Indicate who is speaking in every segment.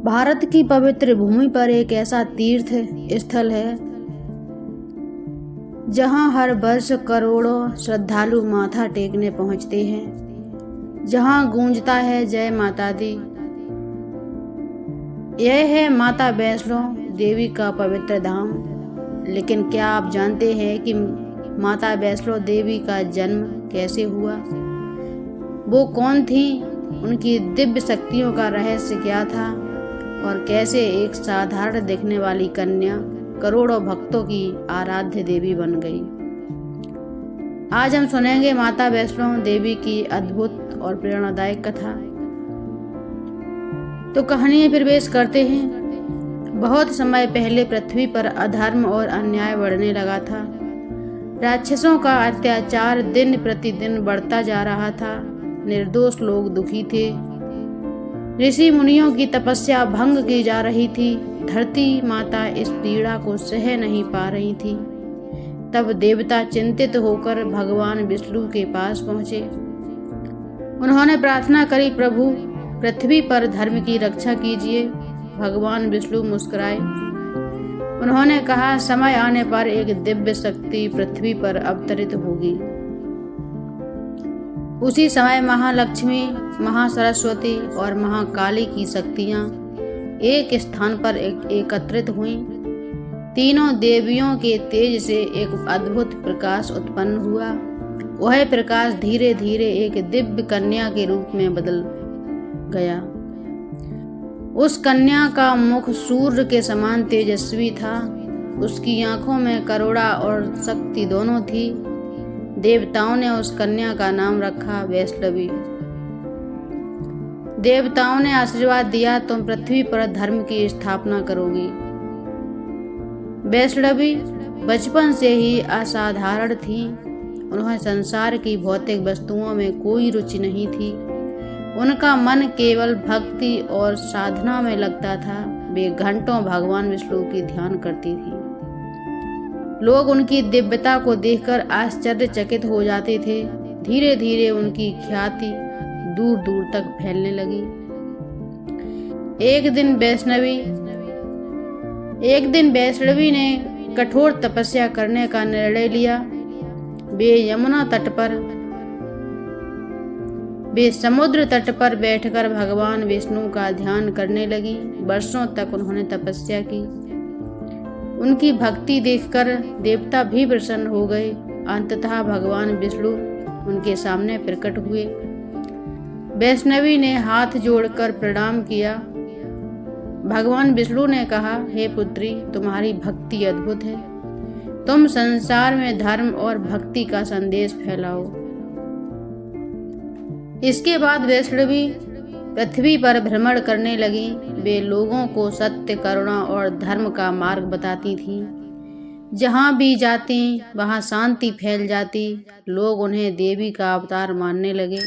Speaker 1: भारत की पवित्र भूमि पर एक ऐसा तीर्थ स्थल है जहां हर वर्ष करोड़ों श्रद्धालु माथा टेकने पहुंचते हैं, जहां गूंजता है जय माता दी। यह है माता वैष्णो देवी का पवित्र धाम। लेकिन क्या आप जानते हैं कि माता वैष्णो देवी का जन्म कैसे हुआ? वो कौन थी, उनकी दिव्य शक्तियों का रहस्य क्या था और कैसे एक साधारण दिखने वाली कन्या करोड़ों भक्तों की आराध्य देवी बन गई। आज हम सुनेंगे माता वैष्णो देवी की अद्भुत और प्रेरणादायक कथा। तो कहानी में प्रवेश करते हैं। बहुत समय पहले पृथ्वी पर अधर्म और अन्याय बढ़ने लगा था। राक्षसों का अत्याचार दिन प्रतिदिन बढ़ता जा रहा था। निर्दोष लोग दुखी थे। ऋषि मुनियों की तपस्या भंग की जा रही थी। धरती माता इस पीड़ा को सह नहीं पा रही थी। तब देवता चिंतित होकर भगवान विष्णु के पास पहुंचे। उन्होंने प्रार्थना करी, प्रभु पृथ्वी पर धर्म की रक्षा कीजिए। भगवान विष्णु मुस्कुराए। उन्होंने कहा, समय आने पर एक दिव्य शक्ति पृथ्वी पर अवतरित होगी। उसी समय महालक्ष्मी, महासरस्वती और महाकाली की शक्तियां एक स्थान पर एकत्रित हुईं। तीनों देवियों के तेज से एक अद्भुत प्रकाश उत्पन्न हुआ। वह प्रकाश धीरे धीरे एक दिव्य कन्या के रूप में बदल गया। उस कन्या का मुख सूर्य के समान तेजस्वी था। उसकी आंखों में करुणा और शक्ति दोनों थी। देवताओं ने उस कन्या का नाम रखा वैष्णवी। देवताओं ने आशीर्वाद दिया, तुम पृथ्वी पर धर्म की स्थापना करोगी। वैष्णवी बचपन से ही असाधारण थी। उन्हें संसार की भौतिक वस्तुओं में कोई रुचि नहीं थी। उनका मन केवल भक्ति और साधना में लगता था। वे घंटों भगवान विष्णु की ध्यान करती थी। लोग उनकी दिव्यता को देखकर आश्चर्यचकित हो जाते थे। धीरे धीरे उनकी ख्याति दूर दूर तक फैलने लगी। एक दिन वैष्णवी ने कठोर तपस्या करने का निर्णय लिया। वे समुद्र तट पर बैठकर भगवान विष्णु का ध्यान करने लगी। वर्षों तक उन्होंने तपस्या की। उनकी भक्ति देखकर देवता भी प्रसन्न हो गए। अंततः भगवान विष्णु उनके सामने प्रकट हुए। वैष्णवी ने हाथ जोड़कर प्रणाम किया। भगवान विष्णु ने कहा, हे पुत्री, तुम्हारी भक्ति अद्भुत है। तुम संसार में धर्म और भक्ति का संदेश फैलाओ। इसके बाद वैष्णवी पृथ्वी पर भ्रमण करने लगी। वे लोगों को सत्य, करुणा और धर्म का मार्ग बताती थी। जहाँ भी जाती वहाँ शांति फैल जाती। लोग उन्हें देवी का अवतार मानने लगे।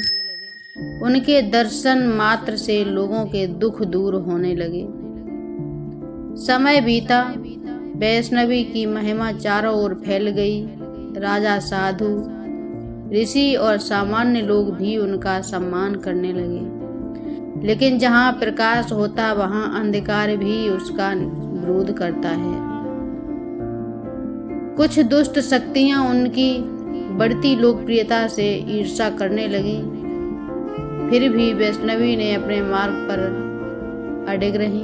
Speaker 1: उनके दर्शन मात्र से लोगों के दुख दूर होने लगे। समय बीता। वैष्णवी की महिमा चारों ओर फैल गई। राजा, साधु, ऋषि और सामान्य लोग भी उनका सम्मान करने लगे। लेकिन जहाँ प्रकाश होता वहाँ अंधकार भी उसका विरोध करता है। कुछ दुष्ट शक्तियाँ उनकी बढ़ती लोकप्रियता से ईर्ष्या करने लगी। फिर भी वैष्णवी ने अपने मार्ग पर अडिग रही।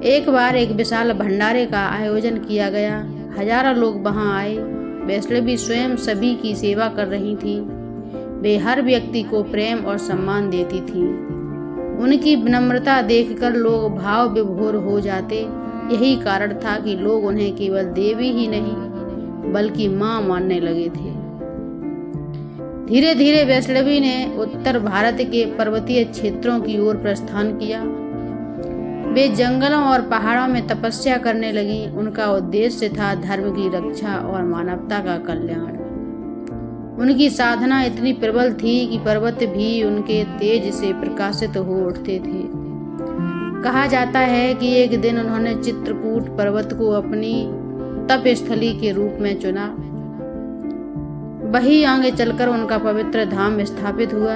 Speaker 1: एक बार एक विशाल भंडारे का आयोजन किया गया। हजारों लोग वहां आए। वैष्णवी स्वयं सभी की सेवा कर रही थी। वे हर व्यक्ति को प्रेम और सम्मान देती थी। उनकी विनम्रता देखकर लोग भाव विभोर हो जाते। यही कारण था कि लोग उन्हें केवल देवी ही नहीं बल्कि मां मानने लगे थे। धीरे धीरे वैष्णवी ने उत्तर भारत के पर्वतीय क्षेत्रों की ओर प्रस्थान किया। वे जंगलों और पहाड़ों में तपस्या करने लगी। उनका उद्देश्य था धर्म की रक्षा और मानवता का कल्याण। उनकी साधना इतनी प्रबल थी कि पर्वत भी उनके तेज से प्रकाशित हो उठते थे। कहा जाता है कि एक दिन उन्होंने चित्रकूट पर्वत को अपनी तपस्थली के रूप में चुना। वही आगे चलकर उनका पवित्र धाम स्थापित हुआ।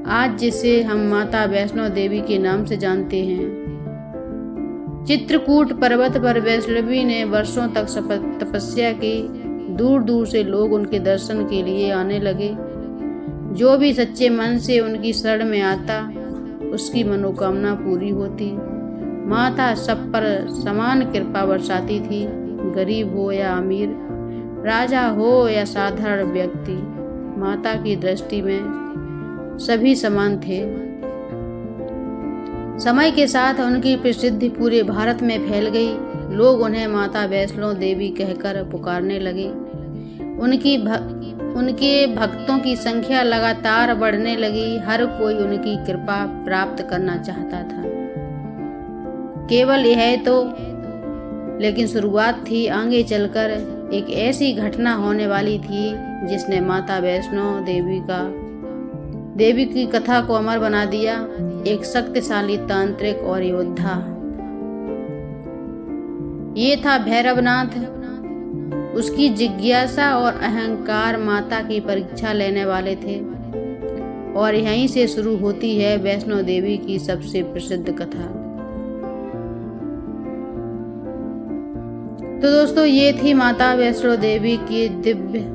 Speaker 1: आज जिसे हम माता वैष्णो देवी के नाम से जानते हैं। चित्रकूट पर्वत पर वैष्णवी ने वर्षों तक तपस्या की। दूर दूर से लोग उनके दर्शन के लिए आने लगे। जो भी सच्चे मन से उनकी शरण में आता, उसकी मनोकामना पूरी होती। माता सब पर समान कृपा बरसाती थी, गरीब हो या अमीर, राजा हो या साधारण व्यक्ति। माता की दृष्टि में सभी समान थे। समय के साथ उनकी प्रसिद्धि पूरे भारत में फैल गई। लोग उन्हें माता वैष्णो देवी कहकर पुकारने लगे। उनके भक्तों की संख्या लगातार बढ़ने लगी। हर कोई उनकी कृपा प्राप्त करना चाहता था। केवल यह तो लेकिन शुरुआत थी। आगे चलकर एक ऐसी घटना होने वाली थी जिसने माता वैष्णो देवी की कथा को अमर बना दिया। एक शक्तिशाली तांत्रिक और योद्धा, ये था भैरवनाथ। उसकी जिज्ञासा और अहंकार माता की परीक्षा लेने वाले थे। और यहीं से शुरू होती है वैष्णो देवी की सबसे प्रसिद्ध कथा। तो दोस्तों, ये थी माता वैष्णो देवी की दिव्य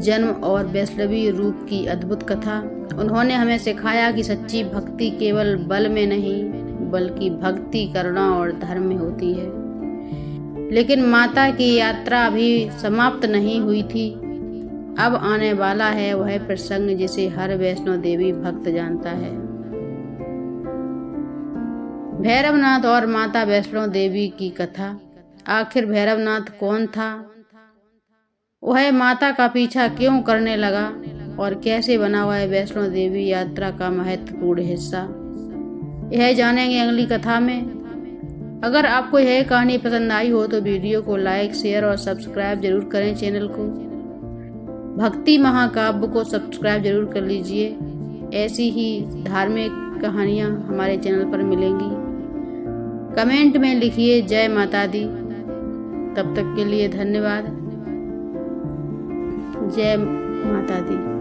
Speaker 1: जन्म और वैष्णवी रूप की अद्भुत कथा। उन्होंने हमें सिखाया कि सच्ची भक्ति केवल बल में नहीं, बल्कि भक्ति, करुणा और धर्म में होती है। लेकिन माता की यात्रा अभी समाप्त नहीं हुई थी। अब आने वाला है वह प्रसंग जिसे हर वैष्णो देवी भक्त जानता है। भैरवनाथ और माता वैष्णो देवी की कथा। आखिर भैरवनाथ कौन था? वह माता का पीछा क्यों करने लगा और कैसे बना हुआ है वैष्णो देवी यात्रा का महत्वपूर्ण हिस्सा? यह जानेंगे अगली कथा में। अगर आपको यह कहानी पसंद आई हो तो वीडियो को लाइक, शेयर और सब्सक्राइब जरूर करें। चैनल को भक्ति महाकाव्य को सब्सक्राइब जरूर कर लीजिए। ऐसी ही धार्मिक कहानियाँ हमारे चैनल पर मिलेंगी। कमेंट में लिखिए जय माता दी। तब तक के लिए धन्यवाद। जय माता दी।